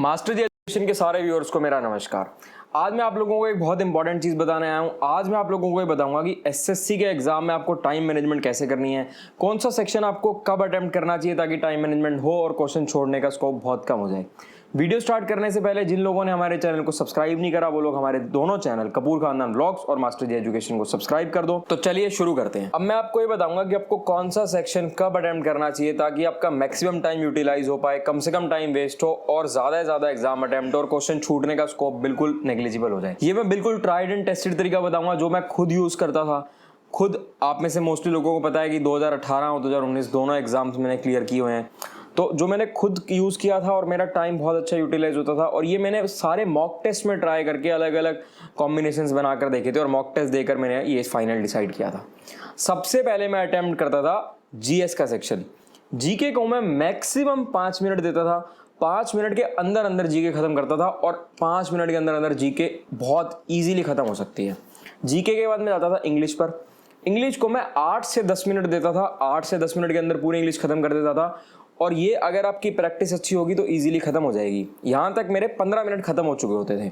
Master जी education के सारे viewers को मेरा नमस्कार। आज मैं आप लोगों को एक बहुत इंपॉर्टेंट चीज़ बताने आया हूँ। आज मैं आप लोगों को ये बताऊंगा कि एसएससी के एग्जाम में आपको टाइम मैनेजमेंट कैसे करनी है, कौन सा सेक्शन आपको कब अटेम्प्ट करना चाहिए ताकि टाइम मैनेजमेंट हो और क्वेश्चन छोड़ने का स्कोप बहुत कम हो जाए। वीडियो स्टार्ट करने से पहले जिन लोगों ने हमारे चैनल को सब्सक्राइब नहीं करा वो लोग हमारे दोनों चैनल कपूर खानदान व्लॉग्स और मास्टर जी एजुकेशन को सब्सक्राइब कर दो। तो चलिए शुरू करते हैं। अब मैं आपको ये बताऊंगा कि आपको कौन सा सेक्शन कब अटेम्प्ट करना चाहिए ताकि आपका मैक्सिमम टाइम यूटिलाइज हो पाए, कम से कम टाइम वेस्ट हो और ज्यादा से ज्यादा एग्जाम अटेम्प्ट और क्वेश्चन छूटने का स्कोप बिल्कुल नेग्लिजिबल हो जाए। ये मैं बिल्कुल ट्राइड एंड टेस्टेड तरीका बताऊंगा जो मैं खुद यूज करता था। खुद आप में से मोस्टली लोगों को पता है कि 2018 और 2019 दोनों एग्जाम्स मैंने क्लियर किए हुए हैं। तो जो मैंने खुद यूज़ किया था और मेरा टाइम बहुत अच्छा यूटिलाइज होता था और ये मैंने सारे मॉक टेस्ट में ट्राई करके अलग अलग कॉम्बिनेशंस बनाकर देखे थे और मॉक टेस्ट देकर मैंने ये फाइनल डिसाइड किया था। सबसे पहले मैं अटेम्प्ट करता था जीएस का सेक्शन। जीके को मैं मैक्सिमम 5 मिनट देता था। 5 मिनट के अंदर अंदर जीके खत्म करता था और 5 मिनट के अंदर अंदर जीके बहुत ईजिली खत्म हो सकती है। जीके के बाद मैं जाता था इंग्लिश पर। इंग्लिश को मैं 8 से 10 मिनट देता था। 8 से 10 मिनट के अंदर पूरी इंग्लिश खत्म कर देता था और ये अगर आपकी प्रैक्टिस अच्छी होगी तो इजीली खत्म हो जाएगी। यहाँ तक मेरे 15 मिनट खत्म हो चुके होते थे।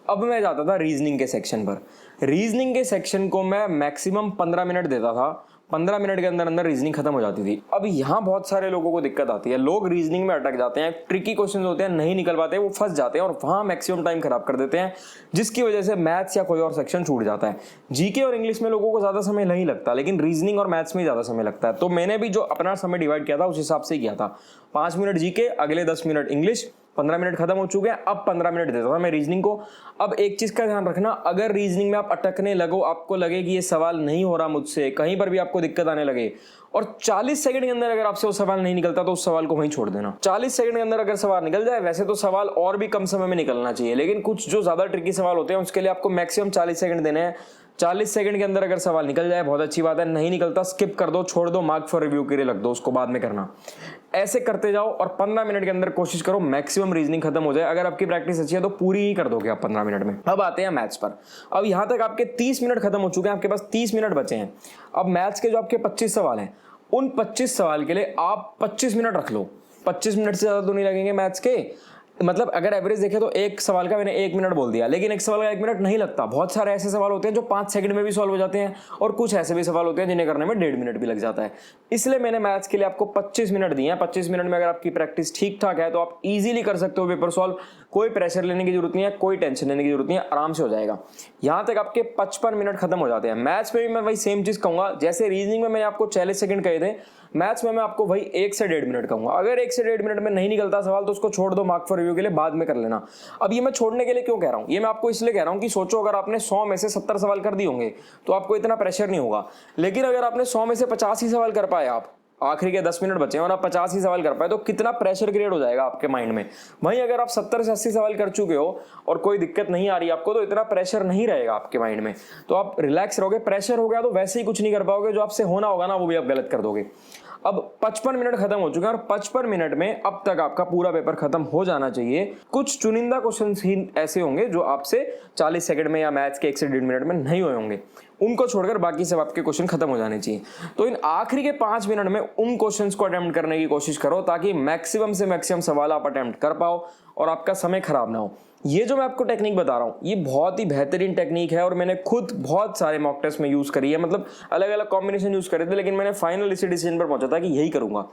अब मैं जाता था रीजनिंग के सेक्शन पर। रीजनिंग के सेक्शन को मैं मैक्सिमम 15 मिनट देता था। 15 मिनट के अंदर अंदर रीजनिंग खत्म हो जाती थी। अब यहाँ बहुत सारे लोगों को दिक्कत आती है। लोग रीजनिंग में अटक जाते हैं, ट्रिकी क्वेश्चन होते हैं, नहीं निकल पाते, वो फंस जाते हैं और वहाँ मैक्सिमम टाइम खराब कर देते हैं जिसकी वजह से मैथ्स या कोई और सेक्शन छूट जाता है। जीके और इंग्लिश में लोगों को ज़्यादा समय नहीं लगता लेकिन रीजनिंग और मैथ्स में ज़्यादा समय लगता है। तो मैंने भी जो अपना समय डिवाइड किया था उस हिसाब से किया था। 5 मिनट जीके, अगले 10 मिनट इंग्लिश, 15 मिनट खत्म हो चुके हैं। अब 15 मिनट देता था मैं रीजनिंग को। अब एक चीज का ध्यान रखना, अगर रीजनिंग में आप अटकने लगो, आपको लगे कि ये सवाल नहीं हो रहा मुझसे, कहीं पर भी आपको दिक्कत आने लगे और 40 सेकंड के अंदर अगर आपसे वो सवाल नहीं निकलता तो उस सवाल को वहीं छोड़ देना। 40 सेकंड के अंदर अगर सवाल निकल जाए, वैसे तो सवाल और भी कम समय में निकलना चाहिए लेकिन कुछ जो ज्यादा ट्रिकी सवाल होते हैं उसके लिए आपको मैक्सिमम 40 सेकंड देने हैं। 40 सेकंड के अंदर अगर सवाल निकल जाए बहुत अच्छी बात है, नहीं निकलता स्किप कर दो, छोड़ दो, मार्क फॉर रिव्यू के लिए रख दो, उसको बाद में करना। ऐसे करते जाओ और 15 मिनट के अंदर कोशिश करो मैक्सिमम रीजनिंग खत्म हो जाए। अगर आपकी प्रैक्टिस अच्छी है तो पूरी ही कर दोगे आप 15 मिनट में। अब आते हैं मैथ्स पर। अब यहां तक आपके 30 मिनट खत्म हो चुके हैं, आपके पास 30 मिनट बचे हैं। अब मैथ्स के जो आपके 25 सवाल हैं उन 25 सवाल के लिए आप 25 मिनट रख लो। 25 मिनट से ज्यादा तो नहीं लगेंगे मैथ्स के। मतलब अगर एवरेज देखें तो एक सवाल का मैंने 1 मिनट बोल दिया लेकिन एक सवाल का 1 मिनट नहीं लगता। बहुत सारे ऐसे सवाल होते हैं जो 5 सेकंड में भी सॉल्व हो जाते हैं और कुछ ऐसे भी सवाल होते हैं जिन्हें करने में 1.5 मिनट भी लग जाता है। इसलिए मैंने मैथ्स के लिए आपको 25 मिनट दिए हैं। 25 मिनट में अगर आपकी प्रैक्टिस ठीक ठाक है तो आप इजीली कर सकते हो पेपर सॉल्व। कोई प्रेशर लेने की जरूरत नहीं है, कोई टेंशन लेने की जरूरत नहीं है, आराम से हो जाएगा। यहां तक आपके 55 मिनट खत्म हो जाते हैं। मैथ्स में भी मैं वही सेम चीज कहूंगा, जैसे रीजनिंग में मैंने आपको 40 सेकंड कहे थे, मैथ्स में मैं आपको वही 1 से 1.5 मिनट कहूंगा। अगर 1 से 1.5 मिनट में नहीं निकलता सवाल तो उसको छोड़ दो, मार्क फॉर रिव्यू के लिए बाद में कर लेना। अब ये मैं छोड़ने के लिए क्यों कह रहा हूं, ये मैं आपको इसलिए कह रहा हूं कि सोचो अगर आपने 100 में से 70 सवाल कर दिए होंगे तो आपको इतना प्रेशर नहीं होगा। लेकिन अगर आपने 100 में से 50 ही सवाल कर पाए, आप आखिरी के 10 मिनट बचे और आप 50 ही सवाल कर पाए तो कितना प्रेशर क्रिएट हो जाएगा आपके माइंड में। वहीं अगर आप 70 से 80 सवाल कर चुके हो और कोई दिक्कत नहीं आ रही आपको तो इतना प्रेशर नहीं रहेगा आपके माइंड में, तो आप रिलैक्स रहोगे। प्रेशर हो गया तो वैसे ही कुछ नहीं कर पाओगे, जो आपसे होना होगा ना वो भी आप गलत कर दोगे। अब 55 मिनट खत्म हो चुके हैं और 55 मिनट में अब तक आपका पूरा पेपर खत्म हो जाना चाहिए। कुछ चुनिंदा क्वेश्चंस ही ऐसे होंगे जो आपसे 40 सेकंड में या मैथ्स के 1 से 1.5 मिनट में नहीं हुए होंगे, उनको छोड़कर बाकी सब आपके क्वेश्चन खत्म हो जाने चाहिए। तो इन आखिरी के 5 मिनट में उन क्वेश्चंस को अटेम्प्ट करने की कोशिश करो ताकि मैक्सिमम से मैक्सिमम सवाल आप अटेम्प्ट कर पाओ और आपका समय खराब ना हो। ये जो मैं आपको टेक्निक बता रहा हूँ ये बहुत ही बेहतरीन टेक्निक है और मैंने खुद बहुत सारे मॉक टेस्ट में यूज करी है। मतलब अलग अलग कॉम्बिनेशन यूज करे थे लेकिन मैंने फाइनल इसी डिसीजन पर पहुंचा था कि यही करूंगा।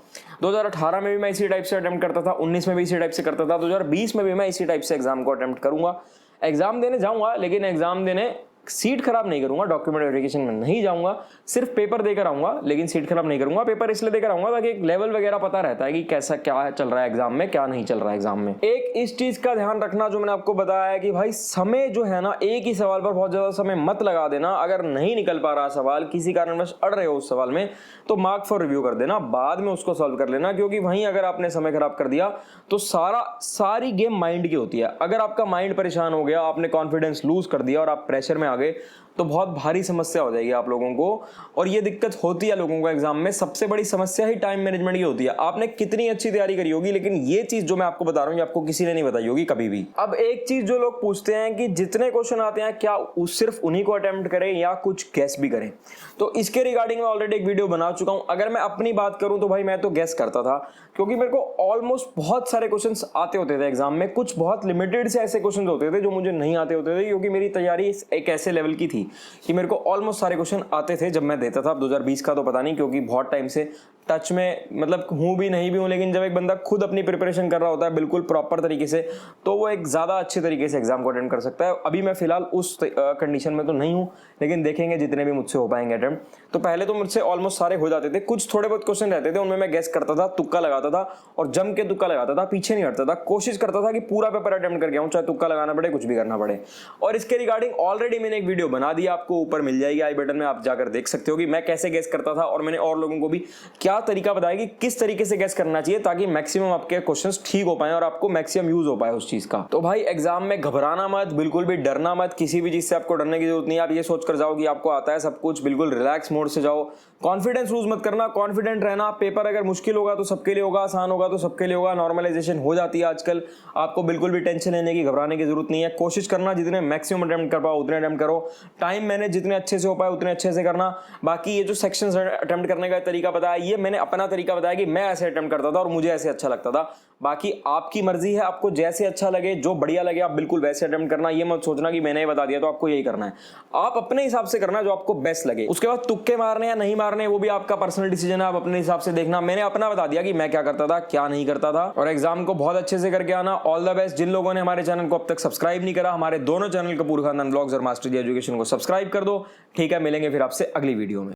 2018 में भी मैं इसी टाइप से अटेम्प्ट करता था, 19 में भी इसी टाइप से करता था, 2020 में भी मैं इसी टाइप से एग्जाम को अटेम्प्ट करूंगा। एग्जाम देने जाऊंगा लेकिन एग्जाम देने सीट खराब नहीं करूंगा, डॉक्यूमेंट वेरिफिकेशन में नहीं जाऊंगा, सिर्फ पेपर देकर आऊंगा लेकिन सीट खराब नहीं करूंगा। पेपर इसलिए देकर आऊंगा ताकि एक लेवल वगैरह पता रहता है कि कैसा क्या चल रहा है एग्जाम में, क्या नहीं चल रहा है एग्जाम में। एक इस चीज का ध्यान रखना जो मैंने आपको बताया है कि भाई समय जो है ना, एक ही सवाल पर बहुत ज्यादा समय मत लगा देना। अगर नहीं निकल पा रहा सवाल, किसी कारणवश अड़ रहे हो उस सवाल में, तो मार्क फॉर रिव्यू कर देना, बाद में उसको सॉल्व कर लेना। क्योंकि वहीं अगर आपने समय खराब कर दिया तो सारी गेम माइंड की होती है। अगर आपका माइंड परेशान हो गया, आपने कॉन्फिडेंस लूज कर दिया और आप प्रेशर में आ गए तो बहुत भारी समस्या हो जाएगी आप लोगों को। और ये दिक्कत होती है लोगों को एग्जाम में, सबसे बड़ी समस्या ही टाइम मैनेजमेंट की होती है। आपने कितनी अच्छी तैयारी करी होगी, लेकिन ये चीज जो मैं आपको बता रहा हूँ, आपको किसी ने नहीं बताई होगी कभी भी। अब एक चीज जो लोग पूछते हैं कि जितने क्वेश्चन आते हैं क्या सिर्फ उन्हीं को अटेम्प्ट करें या कुछ गैस भी करें, तो इसके रिगार्डिंग मैं ऑलरेडी एक वीडियो बना चुका हूं। अगर मैं अपनी बात करूं तो भाई मैं तो गैस करता था, क्योंकि मेरे को ऑलमोस्ट बहुत सारे क्वेश्चंस आते होते थे एग्जाम में। कुछ बहुत लिमिटेड से ऐसे क्वेश्चंस होते थे जो मुझे नहीं आते होते थे, क्योंकि मेरी तैयारी एक ऐसे लेवल की थी कि मेरे को ऑलमोस्ट सारे क्वेश्चन आते थे जब मैं देता था। 2020 का तो पता नहीं, क्योंकि बहुत टाइम से टच में मतलब हूं भी नहीं भी हूं, लेकिन जब एक बंदा खुद अपनी प्रिपरेशन कर रहा होता है बिल्कुल प्रॉपर तरीके से, तो वो एक ज्यादा अच्छे तरीके से एग्जाम को अटेम्प्ट कर सकता है। अभी मैं फिलहाल उस कंडीशन में तो नहीं हूं, लेकिन देखेंगे जितने भी मुझसे हो पाएंगे अटेम्प्ट। तो पहले तो मुझसे ऑलमोस्ट सारे हो जाते थे, कुछ थोड़े बहुत क्वेश्चन रहते थे उनमें मैं गेस करता था, तुक्का लगाता था और जम के तुक्का लगाता था, पीछे नहीं हटता था, कोशिश करता था कि पूरा पेपर अटेम्प्ट करके आऊं, चाहे तुक्का लगाना पड़े, कुछ भी करना पड़े। और इसके रिगार्डिंग ऑलरेडी मैंने एक वीडियो बना दी, आपको ऊपर मिल जाएगी आई बटन में, आप जाकर देख सकते हो कि मैं कैसे गेस करता था और मैंने और लोगों को भी क्या तरीका बताया कि किस तरीके से गेस करना चाहिए, ताकि मैक्सिमम आपके क्वेश्चंस ठीक हो पाए और आपको मैक्सिमम यूज हो पाए उस चीज का। तो भाई एग्जाम में घबराना मत, बिल्कुल भी डरना मत, किसी भी चीज से आपको डरने की जरूरत नहीं है। आप ये सोचकर जाओ कि आपको आता है सब कुछ, बिल्कुल रिलैक्स मोड से जाओ, कॉन्फिडेंस लूज मत करना, कॉन्फिडेंट रहना। पेपर अगर मुश्किल होगा तो सबके लिए होगा, आसान होगा तो सबके लिए होगा, नॉर्मलाइजेशन हो जाती है आजकल। आपको बिल्कुल भी टेंशन लेने की, घबराने की जरूरत नहीं है। कोशिश करना जितने मैक्सिमम अटेम्प्ट कर पाओ उतने अटेम्प्ट करो, टाइम मैनेज जितने अच्छे से हो पाए उतने अच्छे से करना। बाकी ये जो सेक्शंस अटेम्प्ट करने का तरीका बताया, ये मैंने अपना तरीका बताया कि मैं ऐसे अटेम्प्ट करता था और मुझे ऐसे अच्छा लगता था। बाकी आपकी मर्जी है, आपको जैसे अच्छा लगे, जो बढ़िया लगे, आप बिल्कुल वैसे अटेम्प्ट करना। ये मत सोचना कि मैंने ये बता दिया तो आपको यही करना है, आप अपने हिसाब से करना जो आपको बेस्ट लगे। उसके बाद तुक्के मारने या नहीं मारने वो भी आपका पर्सनल डिसीजन है, आप अपने हिसाब से देखना। मैंने अपना बता दिया कि मैं क्या करता था, क्या नहीं करता था। और एग्जाम को बहुत अच्छे से करके आना। All the best. जिन लोगों ने हमारे चैनल को अब तक सब्सक्राइब नहीं करा, हमारे दोनों चैनल कपूर खानदान ब्लॉग्स और मास्टर जी एजुकेशन को सब्सक्राइब कर दो। ठीक है, मिलेंगे फिर आपसे अगली वीडियो में।